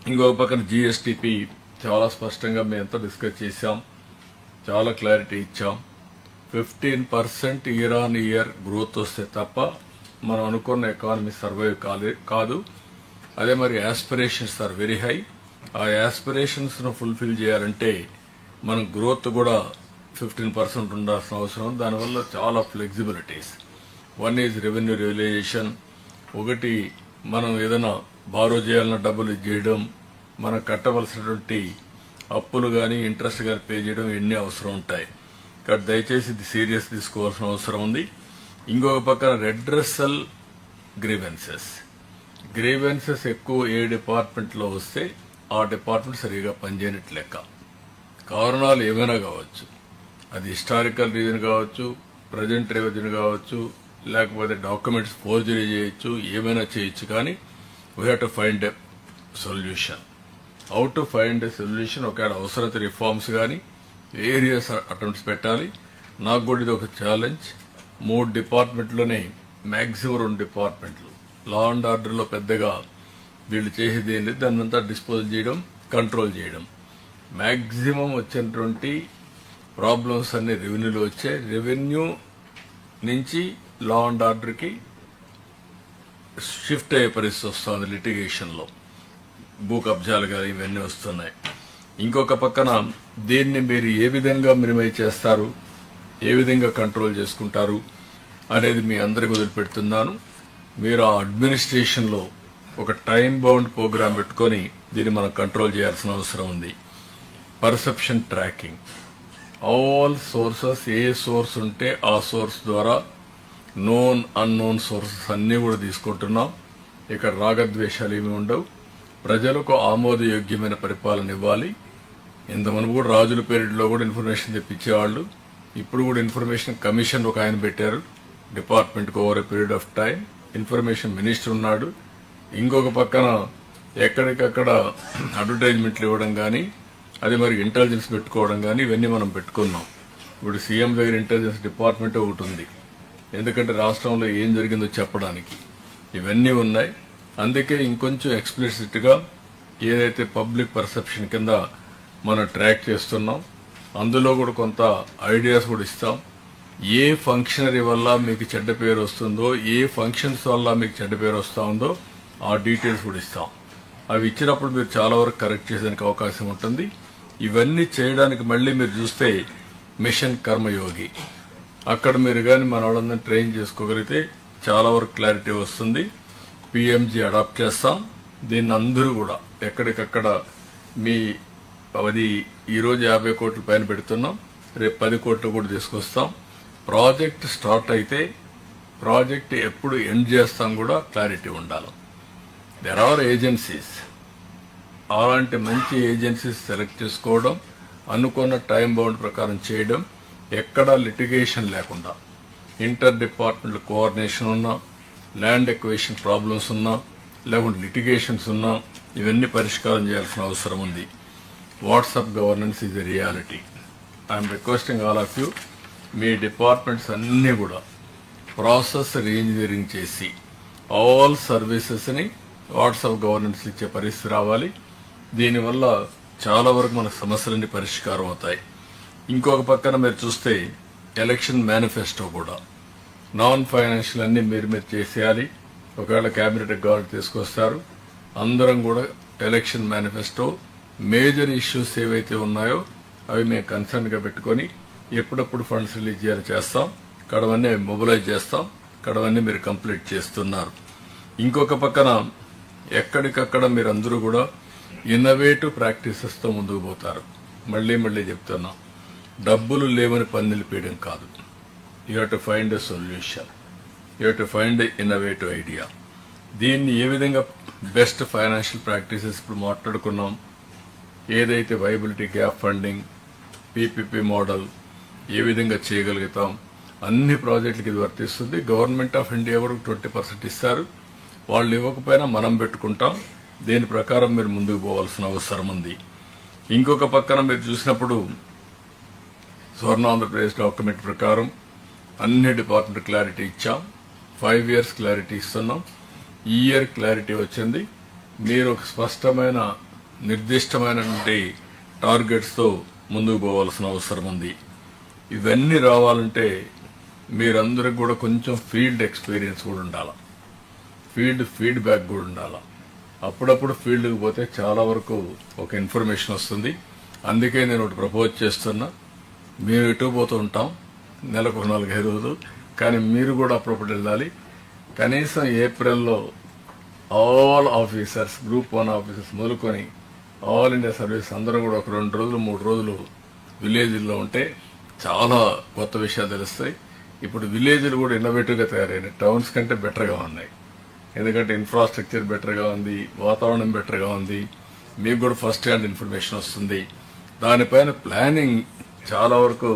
ఇంకొక పక్కన జిఎస్టిపి చాలా స్పష్టంగా మేమంతా డిస్కస్ చేశాం, చాలా క్లారిటీ ఇచ్చాం. 15% ఇయర్ ఆన్ ఇయర్ గ్రోత్ వస్తే తప్ప మనం అనుకున్న ఎకానమీ సర్వైవ్ కాదు. అదే మరి యాస్పిరేషన్స్ ఆర్ వెరీ హై. ఆ యాస్పిరేషన్స్ను ఫుల్ఫిల్ చేయాలంటే మనం గ్రోత్ కూడా 15% ఉండాల్సిన అవసరం. దానివల్ల చాలా flexibilities. One is revenue realisation. ఒకటి, మనం ఏదైనా బారో చేయాలన్న డబ్బులు చేయడం, మనం కట్టవలసినటువంటి అప్పులు కానీ ఇంట్రెస్ట్ కానీ పే చేయడం ఎన్ని అవసరం ఉంటాయి. కాబట్టి దయచేసి ఇది సీరియస్ తీసుకోవాల్సిన అవసరం ఉంది. ఇంకొక పక్కన రెడ్రెసల్ గ్రీవెన్సెస్ ఎక్కువ ఏ డిపార్ట్మెంట్లో వస్తే ఆ డిపార్ట్మెంట్ సరిగా పనిచేయనట్లు లెక్క. కారణాలు ఏమైనా కావచ్చు, అది హిస్టారికల్ రీజన్ కావచ్చు, ప్రజెంట్ రీజన్ కావచ్చు, లేకపోతే డాక్యుమెంట్స్ ఫోర్జరీ చేయొచ్చు, ఏమైనా చేయొచ్చు. కానీ we have to find a solution. How to find a solution. ఒకవేళ అవసరత రిఫార్మ్స్ కానీ వేరియస్ అటెంప్ట్స్ పెట్టాలి. నాకు కూడా ఇది ఒక ఛాలెంజ్. 3 డిపార్ట్మెంట్లోనే మ్యాక్సిమం 2 డిపార్ట్మెంట్లు లా అండ్ ఆర్డర్లో పెద్దగా వీళ్ళు చేసేది ఏంటి, దాన్ని అంతా డిస్పోజ్ చేయడం, కంట్రోల్ చేయడం. మ్యాక్సిమం వచ్చినటువంటి ప్రాబ్లమ్స్ అన్ని రెవెన్యూలో వచ్చాయి. రెవెన్యూ నుంచి లా అండ్ ఆర్డర్కి షిఫ్ట్ అయ్యే పరిస్థితి వస్తుంది. లిటిగేషన్లో భూ కబ్జాలు కానీ ఇవన్నీ వస్తున్నాయి. ఇంకొక పక్కన దీన్ని మీరు ఏ విధంగా మినిమైజ్ చేస్తారు, ఏ విధంగా కంట్రోల్ చేసుకుంటారు అనేది మీ అందరికీ వదిలిపెడుతున్నాను. మీరు ఆ అడ్మినిస్ట్రేషన్లో ఒక టైం బౌండ్ ప్రోగ్రామ్ పెట్టుకొని దీన్ని మనం కంట్రోల్ చేయాల్సిన అవసరం ఉంది. Perception tracking. ఆల్ సోర్సెస్, ఏ సోర్స్ ఉంటే ఆ సోర్స్ ద్వారా నోన్ అన్నోన్ సోర్సెస్ అన్నీ కూడా తీసుకుంటున్నాం. ఇక్కడ రాగద్వేషాలు ఏమి ఉండవు. ప్రజలకు ఆమోదయోగ్యమైన పరిపాలన ఇవ్వాలి. ఇంతమంది కూడా రాజుల పీరియడ్లో కూడా ఇన్ఫర్మేషన్ తెప్పించేవాళ్ళు. ఇప్పుడు కూడా ఇన్ఫర్మేషన్ కమిషన్ ఒక ఆయన పెట్టారు డిపార్ట్మెంట్కి. Over a period of time information minister ఉన్నాడు. ఇంకొక పక్కన ఎక్కడికక్కడ అడ్వర్టైజ్మెంట్లు ఇవ్వడం కానీ, అది మరి ఇంటెలిజెన్స్ పెట్టుకోవడం కానీ ఇవన్నీ మనం పెట్టుకున్నాం. ఇప్పుడు సీఎం దగ్గర ఇంటెలిజెన్స్ డిపార్ట్మెంట్ ఒకటి ఉంది, ఎందుకంటే రాష్ట్రంలో ఏం జరిగిందో చెప్పడానికి. ఇవన్నీ ఉన్నాయి. అందుకే ఇంకొంచెం ఎక్స్ప్లిసిట్గా ఏదైతే పబ్లిక్ పర్సెప్షన్ కింద మనం ట్రాక్ చేస్తున్నాం, అందులో కూడా కొంత ఐడియాస్ కూడా ఇస్తాం. ఏ ఫంక్షనరీ వల్ల మీకు చెడ్డ పేరు వస్తుందో, ఏ ఫంక్షన్స్ వల్ల మీకు చెడ్డ పేరు వస్తూ ఉందో ఆ డీటెయిల్స్ కూడా ఇస్తాం. అవి ఇచ్చినప్పుడు మీరు చాలా వరకు కరెక్ట్ చేసేందుకు అవకాశం ఉంటుంది. ఇవన్నీ చేయడానికి మళ్ళీ మీరు చూస్తే మిషన్ కర్మయోగి, అక్కడ మీరు కానీ మన వాళ్ళందరినీ ట్రైన్ చేసుకోగలిగితే చాలా వరకు క్లారిటీ వస్తుంది. పిఎంజీ అడాప్ట్ చేస్తాం. దీన్ని అందరూ కూడా ఎక్కడికక్కడ మీ అది ఈరోజు 50 కోట్ల పైన పెడుతున్నాం, రేపు 10 కోట్లు కూడా తీసుకొస్తాం. ప్రాజెక్ట్ స్టార్ట్ అయితే ప్రాజెక్ట్ ఎప్పుడు ఎండ్ చేస్తాం కూడా క్లారిటీ ఉండాలి. దెర్ ఆర్ ఏజెన్సీస్, అలాంటి మంచి ఏజెన్సీస్ సెలెక్ట్ చేసుకోవడం, అనుకున్న టైం బౌండ్ ప్రకారం చేయడం, ఎక్కడా లిటిగేషన్ లేకుండా, ఇంటర్ డిపార్ట్మెంట్ కోఆర్డినేషన్ ఉన్నా, ల్యాండ్ ఎక్వేషన్ ప్రాబ్లమ్స్ ఉన్నా, లేకుంటే లిటిగేషన్స్ ఉన్నా, ఇవన్నీ పరిష్కారం చేయాల్సిన అవసరం ఉంది. WhatsApp governance is a reality. I'm requesting all of you, me departments అన్నీ కూడా ప్రాసెస్ రీఇంజనీరింగ్ చేసి ఆల్ సర్వీసెస్ని వాట్సాప్ గవర్నెన్స్ ఇచ్చే పరిస్థితి రావాలి. దీనివల్ల చాలా వరకు మన సమస్యలన్నీ పరిష్కారం అవుతాయి. ఇంకొక పక్కన మీరు చూస్తే ఎలక్షన్ మేనిఫెస్టో కూడా నాన్ ఫైనాన్షియల్ అన్ని మీరు చేసేయాలి. ఒకవేళ క్యాబినెట్ గవర్నర్ తీసుకొస్తారు, అందరం కూడా ఎలక్షన్ మేనిఫెస్టో మేజర్ ఇష్యూస్ ఏవైతే ఉన్నాయో అవి మేము కన్సర్న్గా పెట్టుకొని ఎప్పుడప్పుడు ఫండ్స్ రిలీజ్ చేయాలి చేస్తాం. కడవన్నీ మొబిలైజ్ చేస్తాం. కడవన్నీ మీరు కంప్లీట్ చేస్తున్నారు. ఇంకొక పక్కన ఎక్కడికక్కడ మీరందరూ కూడా ఇన్నోవేటివ్ ప్రాక్టీసెస్తో ముందుకు పోతారు. మళ్ళీ చెప్తున్నాం, డబ్బులు లేవని పన్నులు పీయడం కాదు. You have to find a solution, you have to find a innovative idea. దీన్ని ఏ విధంగా బెస్ట్ ఫైనాన్షియల్ ప్రాక్టీసెస్ ఇప్పుడు మాట్లాడుకున్నాం, ఏదైతే viability gap funding, PPP model ఏ విధంగా చేయగలుగుతాం, అన్ని ప్రాజెక్టులకి ఇది వర్తిస్తుంది. గవర్నమెంట్ ఆఫ్ ఇండియా వరకు 20% ఇస్తారు. వాళ్ళు ఇవ్వకపోయినా మనం పెట్టుకుంటాం. దీని ప్రకారం మీరు ముందుకు పోవాల్సిన అవసరం ఉంది. ఇంకొక పక్కన మీరు చూసినప్పుడు స్వర్ణ ఆంధ్రప్రదేశ్ డాక్యుమెంట్ ప్రకారం అన్ని డిపార్ట్మెంట్ క్లారిటీ ఇచ్చాం. 5 years క్లారిటీ ఇస్తున్నాం. ఈ ఇయర్ క్లారిటీ వచ్చింది. మీరు ఒక స్పష్టమైన నిర్దిష్టమైనటువంటి టార్గెట్స్తో ముందుకు పోవాల్సిన అవసరం ఉంది. ఇవన్నీ రావాలంటే మీరందరికి కూడా కొంచెం ఫీల్డ్ ఎక్స్పీరియన్స్ కూడా ఉండాలి, ఫీడ్బ్యాక్ కూడా ఉండాలి. అప్పుడప్పుడు ఫీల్డ్కి పోతే చాలా వరకు ఒక ఇన్ఫర్మేషన్ వస్తుంది. అందుకే నేను ఒకటి ప్రపోజ్ చేస్తున్నా. మేము ఇటు పోతూ ఉంటాం నెలకు 4-5 రోజులు, కానీ మీరు కూడా అప్పుడప్పుడు వెళ్ళాలి. కనీసం ఏప్రిల్లో ఆల్ ఆఫీసర్స్, గ్రూప్ 1 ఆఫీసర్స్ మొదలుకొని ఆల్ ఇండియా సర్వీస్ అందరూ కూడా ఒక 2 రోజులు 3 రోజులు విలేజ్లో ఉంటే చాలా కొత్త విషయాలు తెలుస్తాయి. ఇప్పుడు విలేజ్లు కూడా ఇన్నోవేటివ్గా తయారైనాయి, టౌన్స్ కంటే బెటర్గా ఉన్నాయి. ఎందుకంటే ఇన్ఫ్రాస్ట్రక్చర్ బెటర్గా ఉంది, వాతావరణం బెటర్గా ఉంది, మీకు కూడా ఫస్ట్ హ్యాండ్ ఇన్ఫర్మేషన్ వస్తుంది. దానిపైన ప్లానింగ్ చాలా వరకు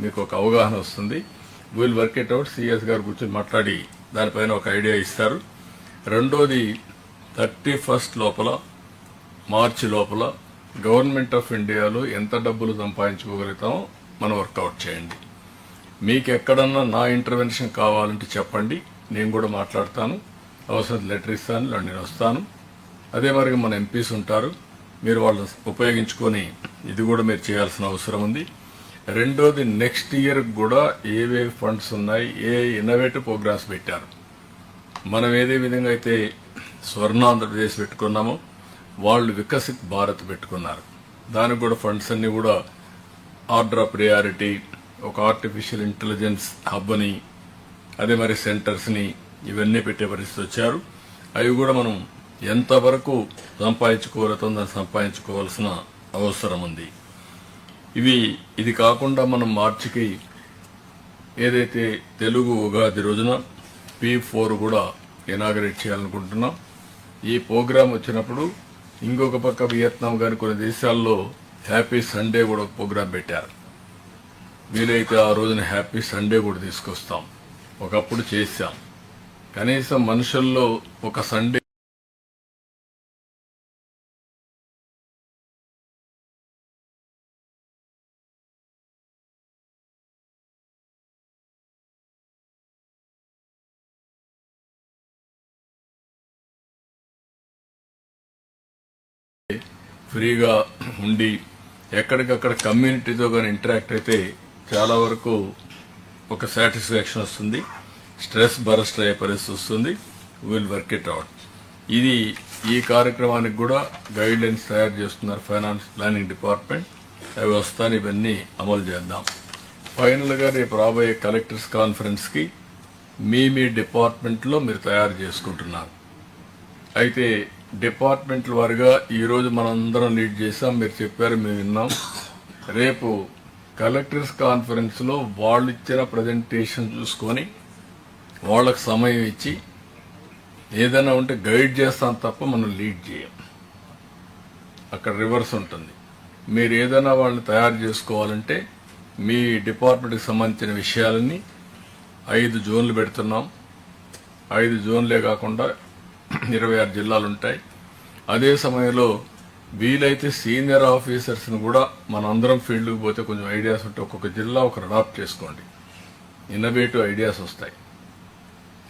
మీకు ఒక అవగాహన వస్తుంది. Will work it out. CS గారు కూర్చొని మాట్లాడి దానిపైన ఒక ఐడియా ఇస్తారు. రెండోది 31st లోపల, మార్చి లోపల గవర్నమెంట్ ఆఫ్ ఇండియాలో ఎంత డబ్బులు సంపాదించుకోగలుగుతామో మనం వర్కౌట్ చేయండి. మీకు ఎక్కడన్నా నా ఇంటర్వెన్షన్ కావాలంటే చెప్పండి, నేను కూడా మాట్లాడతాను. అవసరం లెటర్ ఇస్తాను, నేను వస్తాను. అదే మరి మన ఎంపీస్ ఉంటారు, మీరు వాళ్ళని ఉపయోగించుకొని ఇది కూడా మీరు చేయాల్సిన అవసరం ఉంది. రెండోది నెక్స్ట్ ఇయర్ కూడా ఏవే ఫండ్స్ ఉన్నాయి, ఏ ఇన్నోవేటివ్ ప్రోగ్రామ్స్ పెట్టారు. మనం ఏదే విధంగా అయితే స్వర్ణ ఆంధ్రప్రదేశ్ పెట్టుకున్నామో వాళ్ళు వికసిత్ భారత్ పెట్టుకున్నారు. దానికి కూడా ఫండ్స్ అన్ని కూడా ఆర్డర్ ఆఫ్ ప్రయారిటీ, ఒక ఆర్టిఫిషియల్ ఇంటెలిజెన్స్ హబ్ అని, అదే మరి సెంటర్స్ని ఇవన్నీ పెట్టే పరిస్థితి వచ్చారు. అవి కూడా మనం ఎంతవరకు సంపాదించుకోగలుగుతాం దాన్ని సంపాదించుకోవాల్సిన అవసరం ఉంది. ఇది కాకుండా మనం మార్చికి ఏదైతే తెలుగు ఉగాది రోజున P4 కూడా ఇనాగరేట్ చేయాలనుకుంటున్నాం. ఈ ప్రోగ్రాం వచ్చినప్పుడు ఇంకొక పక్క వియత్నాం కానీ కొన్ని దేశాల్లో హ్యాపీ సండే కూడా ఒక ప్రోగ్రాం పెట్టారు. వీలైతే ఆ రోజున హ్యాపీ సండే కూడా తీసుకొస్తాం. ఒకప్పుడు చేశాం. కనీసం మనుషుల్లో ఒక సండే ఫ్రీగా ఉండి ఎక్కడికక్కడ కమ్యూనిటీతో కానీ ఇంటరాక్ట్ అయితే చాలా వరకు ఒక సాటిస్ఫాక్షన్ వస్తుంది, స్ట్రెస్ బరస్ట్ అయ్యే పరిస్థితి వస్తుంది. Will work it out. ఈ కార్యక్రమానికి కూడా గైడ్ లైన్స్ తయారు చేస్తున్నారు ఫైనాన్స్ ప్లానింగ్ డిపార్ట్మెంట్. అవి వస్తాను, ఇవన్నీ అమలు చేద్దాం. ఫైనల్గా రేపు రాబోయే కలెక్టర్స్ కాన్ఫరెన్స్కి మీ డిపార్ట్మెంట్లో మీరు తయారు చేసుకుంటున్నారు. అయితే డిపార్ట్మెంట్ల వారిగా ఈరోజు మనందరం లీడ్ చేసాం, మీరు చెప్పారు, మేము విన్నాం. రేపు కలెక్టర్స్ కాన్ఫరెన్స్లో వాళ్ళు ఇచ్చిన ప్రజెంటేషన్ చూసుకొని వాళ్ళకు సమయం ఇచ్చి ఏదైనా ఉంటే గైడ్ చేస్తాం తప్ప మనం లీడ్ చేయం. అక్కడ రివర్స్ ఉంటుంది. మీరు ఏదైనా వాళ్ళని తయారు చేసుకోవాలంటే మీ డిపార్ట్మెంట్కి సంబంధించిన విషయాలన్నీ 5 జోన్లు పెడుతున్నాం. 5 జోన్లే కాకుండా 26 జిల్లాలు ఉంటాయి. అదే సమయంలో వీలైతే సీనియర్ ఆఫీసర్స్ని కూడా మనందరం ఫీల్డ్కి పోతే కొంచెం ఐడియాస్ ఉంటే ఒక్కొక్క జిల్లా ఒకరు అడాప్ట్ చేసుకోండి. ఇన్నోవేటివ్ ఐడియాస్ వస్తాయి.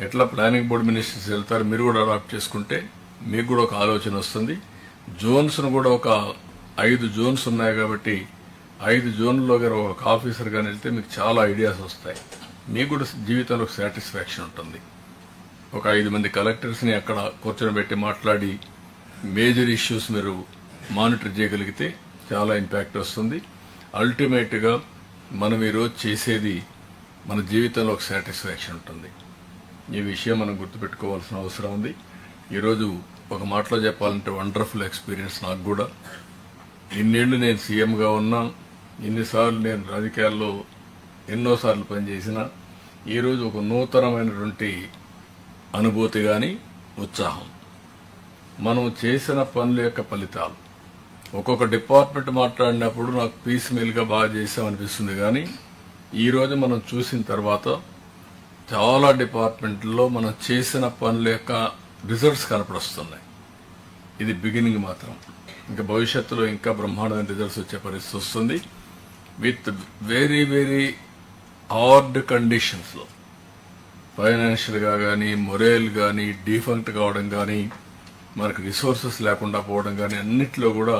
ఎట్లా ప్లానింగ్ బోర్డు మినిస్టర్స్ వెళ్తారు, మీరు కూడా అడాప్ట్ చేసుకుంటే మీకు కూడా ఒక ఆలోచన వస్తుంది. జోన్స్ను కూడా ఒక 5 జోన్స్ ఉన్నాయి కాబట్టి 5 జోన్లలో ఒక ఆఫీసర్ గాని వెళ్తే మీకు చాలా ఐడియాస్ వస్తాయి. మీకు కూడా జీవితంలో సాటిస్ఫాక్షన్ ఉంటుంది. ఒక 5 మంది కలెక్టర్స్ని అక్కడ కూర్చొని మాట్లాడి మేజర్ ఇష్యూస్ మీరు మానిటర్ చేయగలిగితే చాలా ఇంపాక్ట్ వస్తుంది. అల్టిమేట్గా మనం ఈరోజు చేసేది మన జీవితంలో ఒక సాటిస్ఫాక్షన్ ఉంటుంది. ఈ విషయం మనం గుర్తుపెట్టుకోవాల్సిన అవసరం ఉంది. ఈరోజు ఒక మాటలో చెప్పాలంటే వండర్ఫుల్ ఎక్స్పీరియన్స్ నాకు కూడా. ఇన్నేళ్లు నేను సీఎంగా ఉన్నా, ఇన్నిసార్లు నేను రాజకీయాల్లో ఎన్నోసార్లు పనిచేసిన, ఈరోజు ఒక నూతనమైనటువంటి అనుభూతి కానీ ఉత్సాహం. మనం చేసిన పనుల యొక్క ఫలితాలు ఒక్కొక్క డిపార్ట్మెంట్ మాట్లాడినప్పుడు నాకు పీస్ మీల్గా బాగా చేసామనిపిస్తుంది. కానీ ఈరోజు మనం చూసిన తర్వాత చాలా డిపార్ట్మెంట్లో మనం చేసిన పనుల యొక్క రిజల్ట్స్ కనపడొస్తున్నాయి. ఇది బిగినింగ్ మాత్రం. ఇంకా భవిష్యత్తులో ఇంకా బ్రహ్మాండమైన రిజల్ట్స్ వచ్చే పరిస్థితి వస్తుంది. విత్ వెరీ వెరీ హార్డ్ కండిషన్స్లో ఫైనాన్షియల్గా కానీ, మొరల్ కానీ, డిఫంక్ట్ కావడం కానీ, మనకు రిసోర్సెస్ లేకుండా పోవడం కానీ అన్నిట్లో కూడా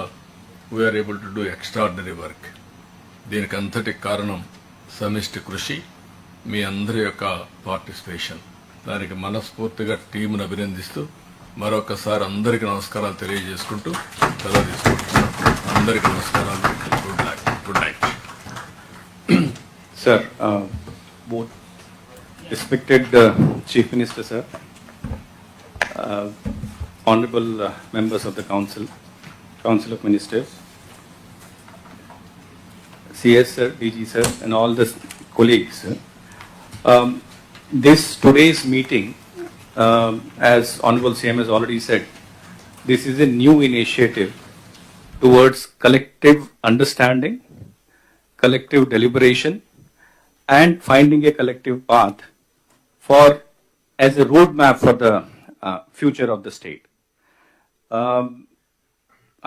we are able to do extraordinary work. దీనికి అంతటి కారణం సమిష్టి కృషి, మీ అందరి యొక్క పార్టిసిపేషన్. దానికి మనస్ఫూర్తిగా టీంను అభినందిస్తూ మరొకసారి అందరికీ నమస్కారాలు తెలియజేసుకుంటూ సెలవు తీసుకుంటున్నాను. అందరికీ నమస్కారాలు. Good night. Sir, both respected Chief Minister, sir, honorable members of the Council of Ministers, CS sir, DG sir, and all the colleagues. This today's meeting, as Honorable CM has already said, this is a new initiative towards collective understanding, collective deliberation, and finding a collective path for as a roadmap for the future of the state.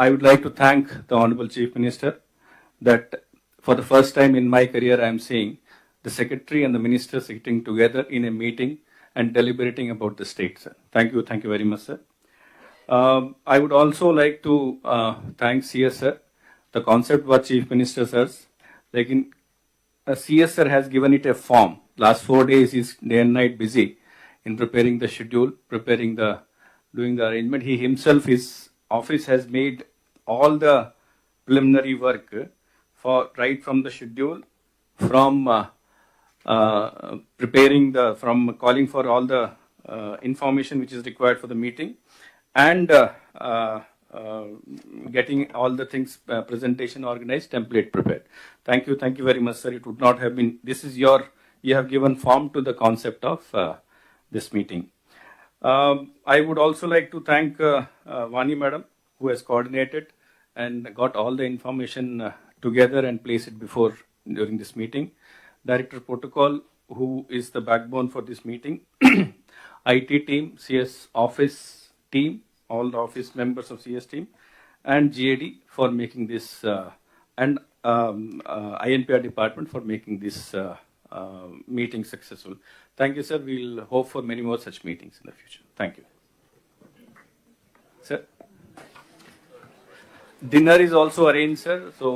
I would like to thank the Honorable Chief Minister that for the first time in my career I am seeing the Secretary and the Minister sitting together in a meeting and deliberating about the state, sir. Thank you very much, sir. I would also like to thank CS sir. The concept what Chief Minister says, like in CS sir has given it a form. Last 4 days he's day and night busy in preparing the schedule, doing the arrangement. He himself, his office has made all the preliminary work for right from the schedule, from from calling for all the information which is required for the meeting, and getting all the things, presentation organized, template prepared. Thank you very much, sir. It would not have been, you have given form to the concept of this meeting. I would also like to thank Vani madam, who has coordinated and got all the information together and placed it before during this meeting. Director Protocol, who is the backbone for this meeting. IT team, CS office team, all the office members of CS team, and GAD for making this, and INPR department for making this meeting successful. Thank you, sir. We'll hope for many more such meetings in the future. Thank you. Sir, dinner is also arranged, sir. So.